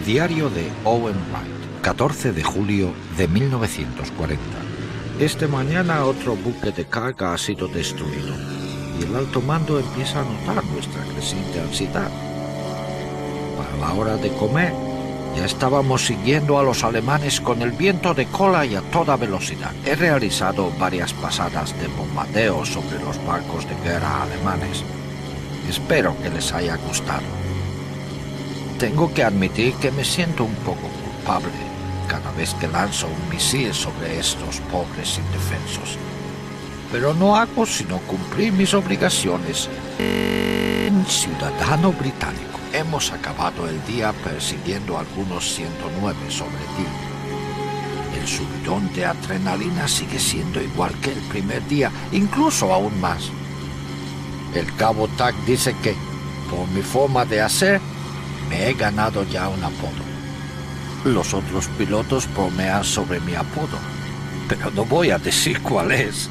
Diario de Owen Wright, 14 de julio de 1940. Esta mañana otro buque de carga ha sido destruido y el alto mando empieza a notar nuestra creciente ansiedad. Para la hora de comer, ya estábamos siguiendo a los alemanes con el viento de cola y a toda velocidad. He realizado varias pasadas de bombardeo sobre los barcos de guerra alemanes. Espero que les haya gustado. Tengo que admitir que me siento un poco culpable cada vez que lanzo un misil sobre estos pobres indefensos. Pero no hago sino cumplir mis obligaciones. Ciudadano británico, hemos acabado el día persiguiendo algunos 109 sobre ti. El subidón de adrenalina sigue siendo igual que el primer día, incluso aún más. El cabo Tack dice que, por mi forma de hacer, me he ganado ya un apodo. Los otros pilotos bromean sobre mi apodo, pero no voy a decir cuál es.